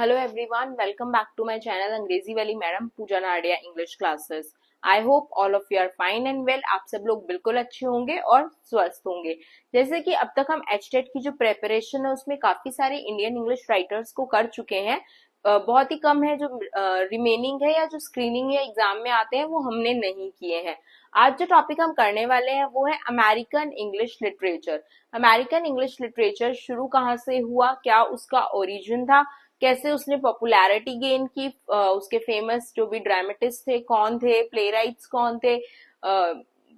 Hello everyone, welcome back to my channel अंग्रेजी वाली madam Pooja Nadia English classes. I hope all of you are fine and well. आप सब लोग बिल्कुल अच्छे होंगे और स्वस्थ होंगे। जैसे कि अब तक हम एचटेट की जो प्रेपरेशन है उसमें काफी सारे इंडियन इंग्लिश राइटर्स को कर चुके हैं। बहुत ही कम है जो रिमेनिंग है या जो स्क्रीनिंग या एग्जाम में आते हैं वो हमने नहीं किए हैं। आज जो टॉपिक हम करने वाले हैं वो है American English literature. American English literature शुरू कहाँ से हुआ, क्या उसका ओरिजिन था, कैसे उसने पॉपुलैरिटी गेन की, उसके फेमस जो भी ड्रामेटिस्ट थे कौन थे, प्ले राइट्स कौन थे,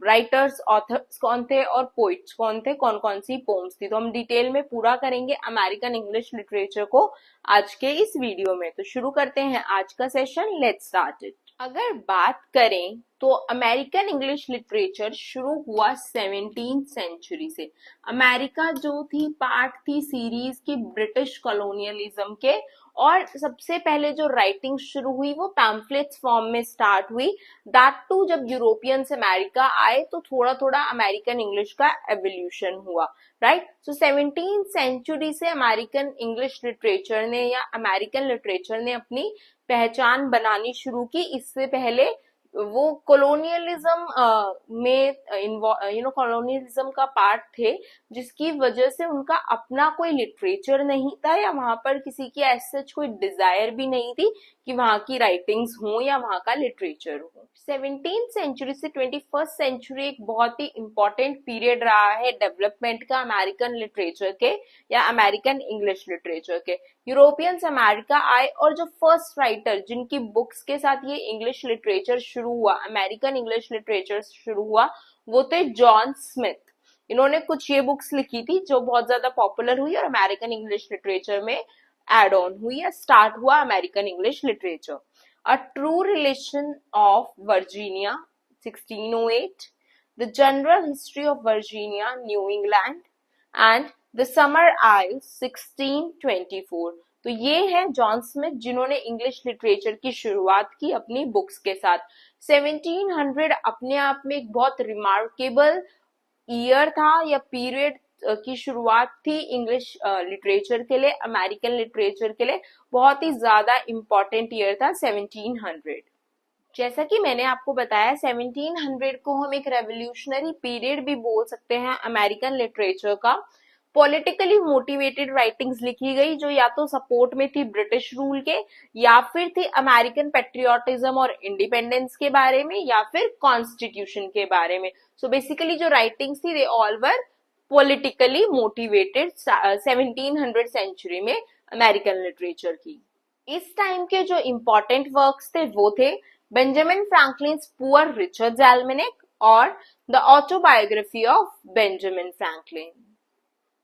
राइटर्स ऑथर्स कौन थे और पोइट्स कौन थे, कौन कौन सी पोम्स थी। तो हम डिटेल में पूरा करेंगे अमेरिकन इंग्लिश लिटरेचर को आज के इस वीडियो में। तो शुरू करते हैं आज का सेशन। Let's start it. अगर बात करें तो अमेरिकन इंग्लिश लिटरेचर शुरू हुआ 17th सेंचुरी से। अमेरिका जो थी पार्ट थी सीरीज की ब्रिटिश कॉलोनियलिज्म के, और सबसे पहले जो राइटिंग शुरू हुई वो पैम्फलेट्स फॉर्म में स्टार्ट हुई। दैट टू जब यूरोपियंस अमेरिका आए तो थोड़ा थोड़ा अमेरिकन इंग्लिश का एवोल्यूशन हुआ, राइट। सो 17th सेंचुरी से अमेरिकन इंग्लिश लिटरेचर ने या अमेरिकन लिटरेचर ने अपनी पहचान बनानी शुरू की। इससे पहले वो कॉलोनियलिज्म में कॉलोनियलिज्म का पार्ट थे, जिसकी वजह से उनका अपना कोई लिटरेचर नहीं था या वहां पर किसी की एज सच कोई डिजायर भी नहीं थी कि वहां की राइटिंग्स हो या वहां का लिटरेचर हो। 17th सेंचुरी से 21st सेंचुरी एक बहुत ही इंपॉर्टेंट पीरियड रहा है डेवलपमेंट का अमेरिकन लिटरेचर के या अमेरिकन इंग्लिश लिटरेचर के। यूरोपियंस अमेरिका आए और जो फर्स्ट राइटर जिनकी बुक्स के साथ ये इंग्लिश लिटरेचर शुरू हुआ, अमेरिकन इंग्लिश लिटरेचर शुरू हुआ, वो थे जॉन स्मिथ। इन्होंने कुछ ये बुक्स लिखी थी जो बहुत ज्यादा पॉपुलर हुई और अमेरिकन इंग्लिश लिटरेचर में एड ऑन हुई या स्टार्ट हुआ American English literature. A true relation of Virginia 1608, the general history of Virginia, New England and the summer isles 1624। तो ये है जॉन स्मिथ जिन्होंने इंग्लिश लिटरेचर की शुरुआत की अपनी बुक्स के साथ। 1700 अपने आप में एक बहुत रिमार्केबल ईयर था या पीरियड की शुरुआत थी इंग्लिश लिटरेचर के लिए, अमेरिकन लिटरेचर के लिए बहुत ही ज्यादा इंपॉर्टेंट ईयर था 1700। जैसा कि मैंने आपको बताया 1700 को हम एक रेवोल्यूशनरी पीरियड भी बोल सकते हैं अमेरिकन लिटरेचर का। पॉलिटिकली मोटिवेटेड राइटिंग्स लिखी गई जो या तो सपोर्ट में थी ब्रिटिश रूल के, या फिर थी अमेरिकन पेट्रियोटिज्म और इंडिपेंडेंस के बारे में, या फिर कॉन्स्टिट्यूशन के बारे में। सो बेसिकली जो राइटिंग्स थी they all were politically motivated 1700 century में अमेरिकन लिटरेचर की। इस टाइम के जो इम्पोर्टेंट वर्क्स थे वो थे बेंजामिन फ्रैंकलिन्स पुअर रिचर्ड्स एल्मेनेक और the autobiography of Benjamin Franklin.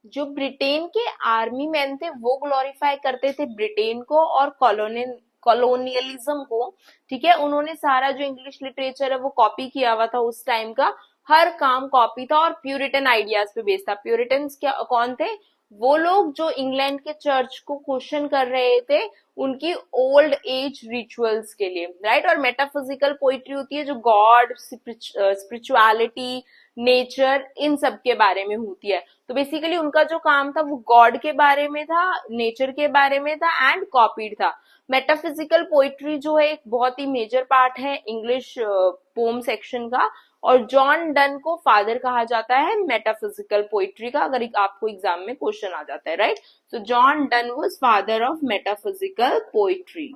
जो ब्रिटेन के आर्मी मैन थे वो ग्लोरीफाई करते थे ब्रिटेन को और कॉलोनियलिज्म को, ठीक है। उन्होंने सारा जो इंग्लिश लिटरेचर है वो कॉपी किया हुआ था, उस टाइम का हर काम कॉपी था और प्यूरिटन आइडियाज पे बेस्ड था। प्यूरिटन्स क्या कौन थे? वो लोग जो इंग्लैंड के चर्च को क्वेश्चन कर रहे थे उनकी ओल्ड एज रिचुअल्स के लिए, राइट। और मेटाफिजिकल पोइट्री होती है जो गॉड, स्पिरिचुअलिटी, नेचर, इन सब के बारे में होती है। तो बेसिकली उनका जो काम था वो गॉड के बारे में था, नेचर के बारे में था एंड कॉपीड था। मेटाफिजिकल पोइट्री जो है एक बहुत ही मेजर पार्ट है इंग्लिश पोम सेक्शन का, और जॉन डन को फादर कहा जाता है मेटाफिजिकल पोइट्री का, अगर आपको एग्जाम में क्वेश्चन आ जाता है, right. So John Donne was father of metaphysical poetry.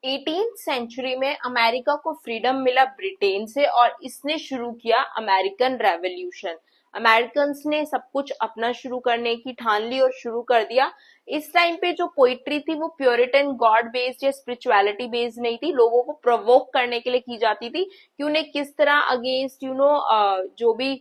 18th century में अमेरिका को फ्रीडम मिला ब्रिटेन से और इसने शुरू किया अमेरिकन रेवोल्यूशन। अमेरिकन ने सब कुछ अपना शुरू करने की ठान ली और शुरू कर दिया। इस टाइम पे जो पोइट्री थी वो प्योरिटन गॉड बेस्ड या स्पिरिचुअलिटी बेस्ड नहीं थी, लोगों को प्रोवोक करने के लिए की जाती थी कि उन्हें किस तरह अगेंस्ट जो भी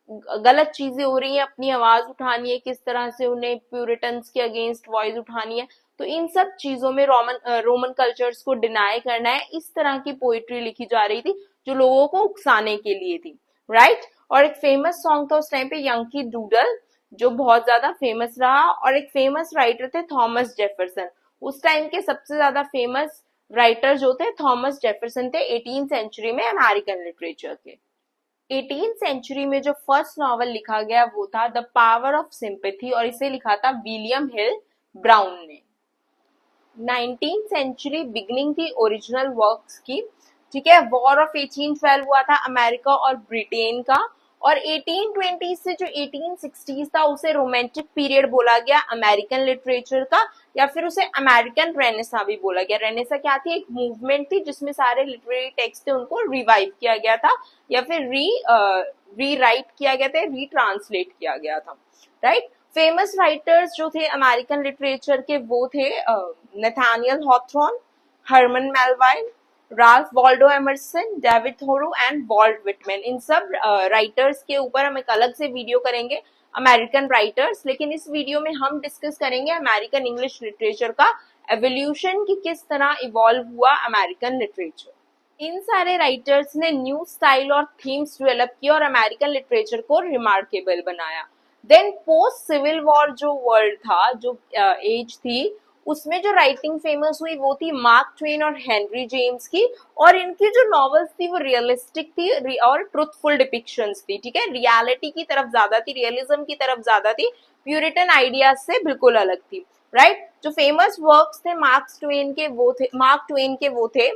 गलत चीजें हो रही है अपनी आवाज उठानी है, किस तरह से उन्हें प्यूरिटन्स के अगेंस्ट वॉइस उठानी है। तो इन सब चीजों में रोमन कल्चर्स को डिनाई करना है, इस तरह की पोइट्री लिखी जा रही थी जो लोगों को उकसाने के लिए थी, राइट। और एक फेमस सॉन्ग था उस टाइम पे यंकी डूडल जो बहुत ज्यादा फेमस रहा, और एक फेमस राइटर थे थॉमस जेफरसन। उस टाइम के सबसे ज्यादा फेमस राइटर जो थे थॉमस जेफरसन थे 18th सेंचुरी में अमेरिकन लिटरेचर के। 18th सेंचुरी में जो फर्स्ट नॉवल लिखा गया वो था द पावर ऑफ सिंपैथी और इसे लिखा था विलियम हिल ब्राउन ने। 19th सेंचुरी बिगनिंग थी ओरिजिनल वर्क्स की, ठीक है। वॉर ऑफ 1812 हुआ था अमेरिका और ब्रिटेन का, और 1820 से जो 1860 था उसे रोमांटिक पीरियड बोला गया अमेरिकन लिटरेचर का, या फिर उसे अमेरिकन रेनेसा भी बोला गया। रेनेसा क्या थी? एक मूवमेंट थी जिसमें सारे लिटरेरी टेक्स्ट थे उनको रिवाइव किया गया था, या फिर री राइट किया गया था, रीट्रांसलेट किया गया था, राइट। फेमस राइटर्स जो थे अमेरिकन लिटरेचर के वो थे Nathaniel Hawthorne, Herman Melville, Ralph Waldo Emerson, David Thoreau and Walt Whitman. इन सब राइटर्स के ऊपर हम एक अलग से वीडियो करेंगे, अमेरिकन राइटर्स, लेकिन इस वीडियो में हम डिस्कस करेंगे अमेरिकन इंग्लिश लिटरेचर का एवोल्यूशन की किस तरह इवॉल्व हुआ अमेरिकन लिटरेचर। इन सारे राइटर्स ने न्यू स्टाइल और थीम्स डेवलप किए और अमेरिकन लिटरेचर को रिमार्केबल बनाया। देन पोस्ट सिविल वॉर जो वर्ल्ड था, जो एज थी, उसमें जो राइटिंग फेमस हुई वो थी मार्क ट्वेन और हेनरी जेम्स की, और इनकी जो नॉवेल्स थी वो रियलिस्टिक थी और ट्रुथफुल डिपिक्शंस थी, ठीक है। रियलिटी की तरफ ज्यादा थी, रियलिज्म की तरफ ज्यादा थी, प्यूरिटन आइडियाज से बिल्कुल अलग थी, राइट। जो फेमस वर्क्स थे मार्क ट्वेन के वो थे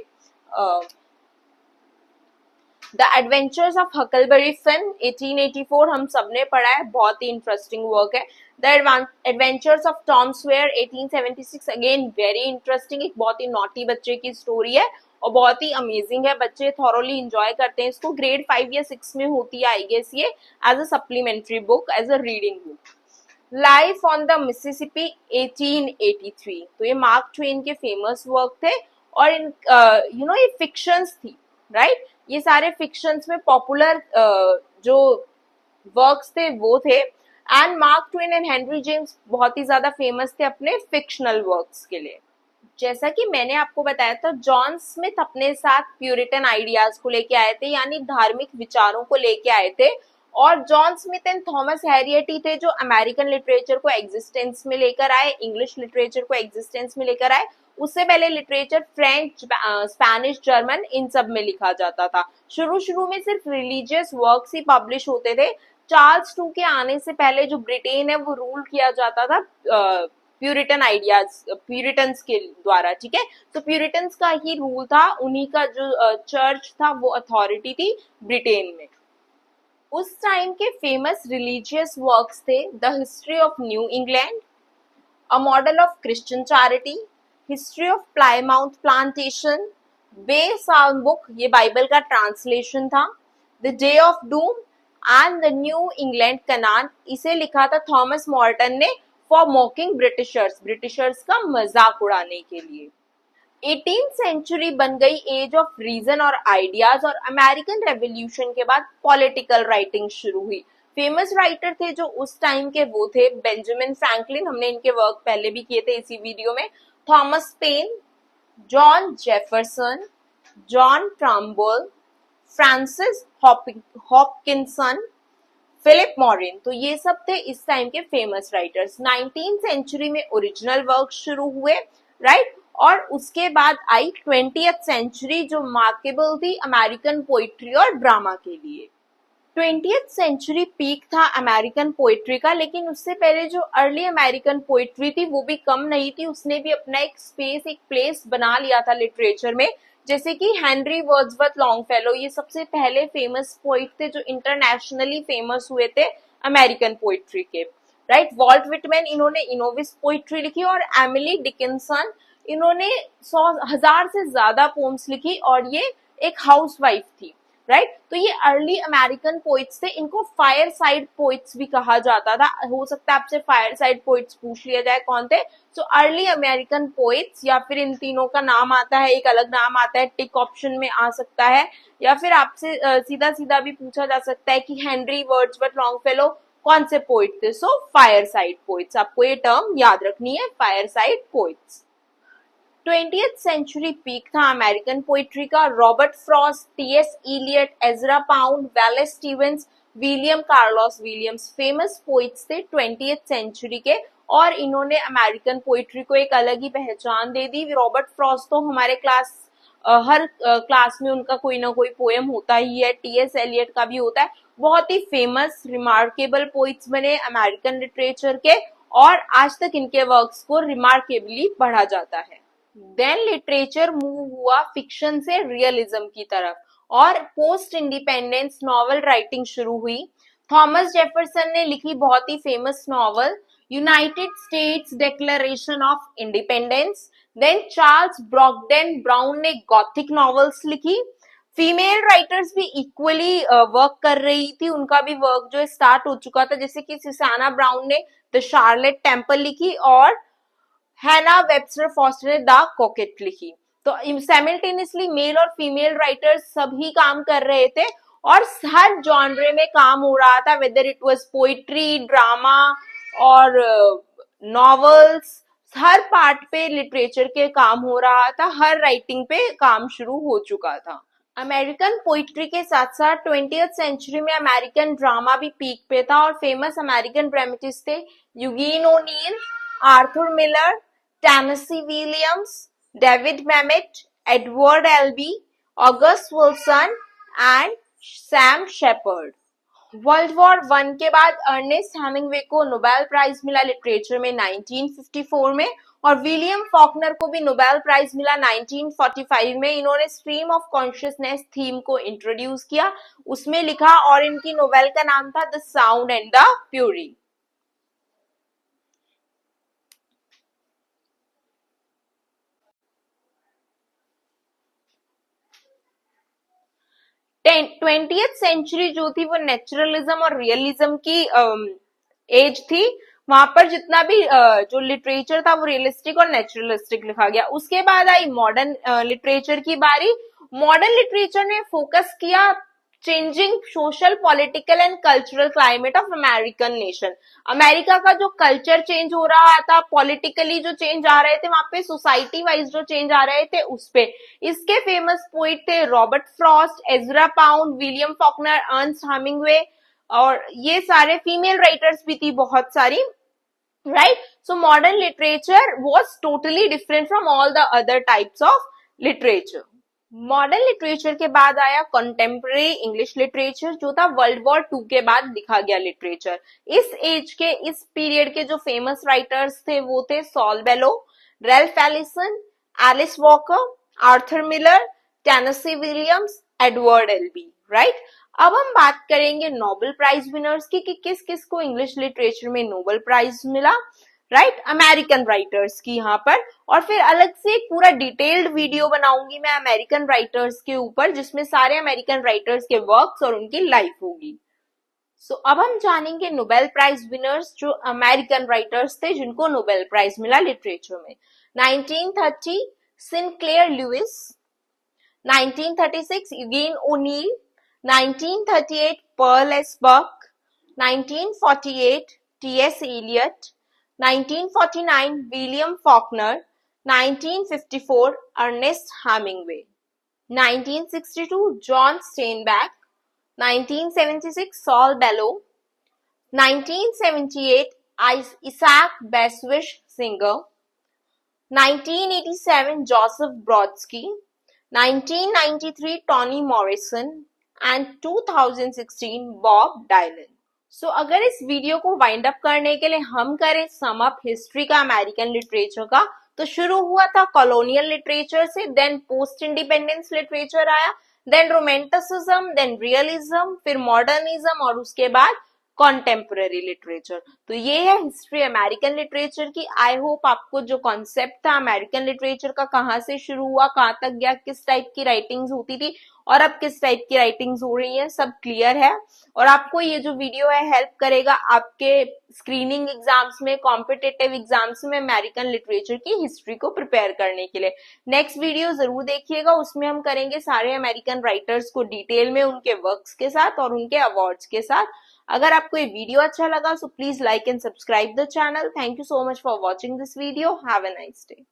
द एडवेंचर्स ऑफ हकलबरी फिन 1884, हम सबने पढ़ा है, बहुत ही इंटरेस्टिंग वर्क है। The adventures of Tom swear 1876, again very interesting, एक बहुत ही नॉटी बच्चे की स्टोरी है और बहुत ही अमेजिंग है, बच्चे थॉरोली एंजॉय करते हैं इसको। ग्रेड 5 या 6 में होती है आई गेस ये, as a supplementary book, as a reading book. Life on the Mississippi 1883, तो ये मार्क ट्वेन के फेमस वर्क थे, और इन ये फिक्शंस थी, राइट। ये सारे फिक्शंस में पॉपुलर जो वर्क्स थे वो थे, and mark Twain and Henry James बहुत ही ज्यादा फेमस थे अपने फिक्शनल वर्क्स के लिए। जैसा कि मैंने आपको बताया था, जॉन स्मिथ अपने साथ प्यूरिटन आइडियाज को लेके आए थे, यानी धार्मिक विचारों को लेके आए थे, और John Smith and Thomas Harriot ही थे जो अमेरिकन लिटरेचर को एग्जिस्टेंस में लेकर आए, इंग्लिश लिटरेचर को एग्जिस्टेंस में लेकर आए। उससे पहले लिटरेचर फ्रेंच, स्पेनिश, जर्मन, इन सब में लिखा जाता था। शुरू शुरू में सिर्फ रिलीजियस वर्क्स ही पब्लिश होते थे। चार्ल्स टू के आने से पहले जो ब्रिटेन है वो रूल किया जाता था प्यूरिटन आइडियाज, प्यूरिटन्स के द्वारा, ठीक है। तो प्यूरिटन्स का ही रूल था, उन्हीं का जो चर्च था वो अथॉरिटी थी ब्रिटेन में। उस टाइम के फेमस रिलीजियस वर्क्स थे the History of New England, a Model of Christian Charity, History of Plymouth Plantation, Bay Sound Book, ये बाइबल का ट्रांसलेशन था, the Day of Doom and the New England Canaan, इसे लिखा था Thomas Morton ने for mocking Britishers, Britishers का मजाक उड़ाने के लिए। 18th सेंचुरी बन गई एज ऑफ रीजन और आइडियाज, और अमेरिकन रेवोल्यूशन के बाद पॉलिटिकल राइटिंग शुरू हुई। फेमस राइटर थे जो उस टाइम के वो थे बेंजामिन फ्रैंकलिन, हमने इनके वर्क पहले भी किए थे इसी वीडियो में, Thomas Paine, John Jefferson, John Trumbull, Francis Hopkinson, Philip Morin, तो ये सब थे इस टाइम के फेमस राइटर्स। 19th सेंचुरी में ओरिजिनल वर्क शुरू हुए, राइट, और उसके बाद आई 20th सेंचुरी जो मार्केबल थी अमेरिकन पोइट्री और ड्रामा के लिए। 20th सेंचुरी पीक था अमेरिकन पोइट्री का, लेकिन उससे पहले जो अर्ली अमेरिकन पोइट्री थी वो भी कम नहीं थी, उसने भी अपना एक स्पेस, एक प्लेस बना लिया था लिटरेचर में। जैसे कि हेनरी वर्ड्सवर्थ लॉन्गफेलो, ये सबसे पहले फेमस पोइट थे जो इंटरनेशनली फेमस हुए थे अमेरिकन पोइट्री के, राइट। वॉल्ट विटमैन, इन्होंने इनोविस पोइट्री लिखी, और एमिली डिकिंसन, इन्होंने 100,000 से ज्यादा पोम्स लिखी, और ये एक हाउसवाइफ थी, राइट। तो ये अर्ली अमेरिकन पोइट्स थे, इनको फायर साइड पोइट्स भी कहा जाता था। हो सकता है आपसे फायर साइड पोइट्स पूछ लिया जाए कौन थे, तो अर्ली अमेरिकन पोइट्स, या फिर इन तीनों का नाम आता है, एक अलग नाम आता है, टिक ऑप्शन में आ सकता है, या फिर आपसे सीधा सीधा भी पूछा जा सकता है कि हेनरी वर्ड्सवर्थ लॉन्गफेलो कौन से पोइट थे। सो फायर साइड पोइट्स, आपको ये टर्म याद रखनी है, फायर साइड पोइट्स। 20th सेंचुरी पीक था अमेरिकन पोइट्री का। Robert Frost, T S. Eliot, Ezra Pound, Wallace Stevens, William Carlos Williams famous poets थे 20th सेंचुरी के, और इन्होंने अमेरिकन पोइट्री को एक अलग ही पहचान दे दी। रॉबर्ट फ्रॉस्ट तो हमारे हर क्लास में उनका कोई ना कोई पोएम होता ही है, टी.एस. एलियट का भी होता है। बहुत ही फेमस रिमार्केबल पोइट्स बने अमेरिकन लिटरेचर के, और आज तक इनके वर्क्स को रिमार्केबली पढ़ा जाता है। देन लिटरेचर मूव हुआ फिक्शन से रियलिज्म की तरफ और पोस्ट इंडिपेंडेंस नॉवल राइटिंग शुरू हुई। थॉमस जेफरसन ने लिखी बहुत ही famous novel United States Declaration of Independence. Then Charles Brockden Brown ने गॉथिक नॉवेल्स लिखी। फीमेल राइटर्स भी इक्वली वर्क कर रही थी, उनका भी वर्क जो स्टार्ट हो चुका था, जैसे कि सुसाना ब्राउन ने द शार्लेट टेम्पल लिखी और हैना वेबस्टर फॉस्टर ने द कॉकेट लिखी। तो साइमल्टेनियसली मेल और फीमेल राइटर्स सभी काम कर रहे थे और हर जॉनरे में काम हो रहा था, whether it was poetry, drama और नॉवेल्स, हर पार्ट पे लिटरेचर के काम हो रहा था, हर राइटिंग पे काम शुरू हो चुका था। अमेरिकन पोइट्री के साथ साथ 20th सेंचुरी में अमेरिकन ड्रामा भी पीक पे था और फेमस अमेरिकन ड्रामेटिस्ट थे Eugene O'Neill, Arthur Miller, Tennessee Williams, David Mamet, Edward Albee, August Wilson and Sam Shepard. World war one के बाद अर्नेस्ट हेमिंग्वे को नोबेल प्राइज मिला लिटरेचर में 1954 में और विलियम फॉकनर को भी नोबेल प्राइज मिला 1945 में। इन्होंने स्ट्रीम ऑफ कॉन्शियसनेस थीम को इंट्रोड्यूस किया, उसमें लिखा और इनकी नोवेल का नाम था the Sound and the Fury. Twentieth century जो थी वो नेचुरलिज्म और रियलिज्म की एज थी। वहां पर जितना भी जो लिटरेचर था वो रियलिस्टिक और नेचुरलिस्टिक लिखा गया। उसके बाद आई मॉडर्न लिटरेचर की बारी। मॉडर्न लिटरेचर ने फोकस किया changing social, political and cultural climate of American nation. America का जो कल्चर चेंज हो रहा था, पॉलिटिकली जो चेंज आ रहे थे, वहां पे सोसाइटी वाइज जो चेंज आ रहे थे उस पे। इसके फेमस पोइट थे Robert Frost, Ezra pound, William Faulkner, Ernst Hemingway और ये सारे फीमेल राइटर्स भी थी बहुत सारी, right. So modern literature was totally different from all the other types of literature. Modern literature के बाद आया कॉन्टेम्पररी इंग्लिश लिटरेचर, जो था वर्ल्ड वॉर टू के बाद लिखा गया लिटरेचर। इस एज के, इस पीरियड के जो फेमस राइटर्स थे वो थे Saul Bellow, Ralph Ellison, Alice Walker, Arthur Miller, Tennessee Williams, Edward Albee, right. अब हम बात करेंगे नोबेल प्राइज विनर्स की कि किस किस को इंग्लिश लिटरेचर में नोबेल प्राइज मिला, राइट, अमेरिकन राइटर्स की यहाँ पर। और फिर अलग से एक पूरा डिटेल्ड वीडियो बनाऊंगी मैं अमेरिकन राइटर्स के ऊपर, जिसमें सारे अमेरिकन राइटर्स के वर्क्स और उनकी लाइफ होगी। सो अब हम जानेंगे नोबेल प्राइज विनर्स जो अमेरिकन राइटर्स थे जिनको नोबेल प्राइज मिला लिटरेचर में। 1930 Sinclair Lewis, 1936 Eugene O'Neill, 1938 Pearl S Buck, 1948 T S. Eliot, 1949 William Faulkner, 1954 Ernest Hemingway, 1962 John Steinbeck, 1976 Saul Bellow, 1978 Isaac Bashevis Singer, 1987 Joseph Brodsky, 1993 Toni Morrison and 2016 Bob Dylan. So अगर इस video को wind up करने के लिए हम करें sum up history का American literature का, तो शुरू हुआ था कॉलोनियल लिटरेचर से, देन पोस्ट इंडिपेंडेंस लिटरेचर आया, देन रोमांटिसिज्म, देन रियलिज्म, फिर मॉडर्निज्म और उसके बाद कॉन्टेम्पररी लिटरेचर। तो ये है हिस्ट्री अमेरिकन लिटरेचर की। आई होप आपको जो कॉन्सेप्ट था अमेरिकन लिटरेचर का, कहाँ से शुरू हुआ, कहाँ तक गया, किस टाइप की राइटिंग्स होती थी और अब किस टाइप की राइटिंग्स हो रही है, सब क्लियर है। और आपको ये जो वीडियो है हेल्प करेगा आपके स्क्रीनिंग एग्जाम्स में, कॉम्पिटिटिव एग्जाम्स में अमेरिकन लिटरेचर की हिस्ट्री को प्रिपेयर करने के लिए। नेक्स्ट वीडियो जरूर देखिएगा, उसमें हम करेंगे सारे अमेरिकन राइटर्स को डिटेल में उनके वर्क्स के साथ और उनके अवार्ड्स के साथ। अगर आपको ये वीडियो अच्छा लगा so please like and subscribe the channel. Thank you so much for watching this video. Have a nice day.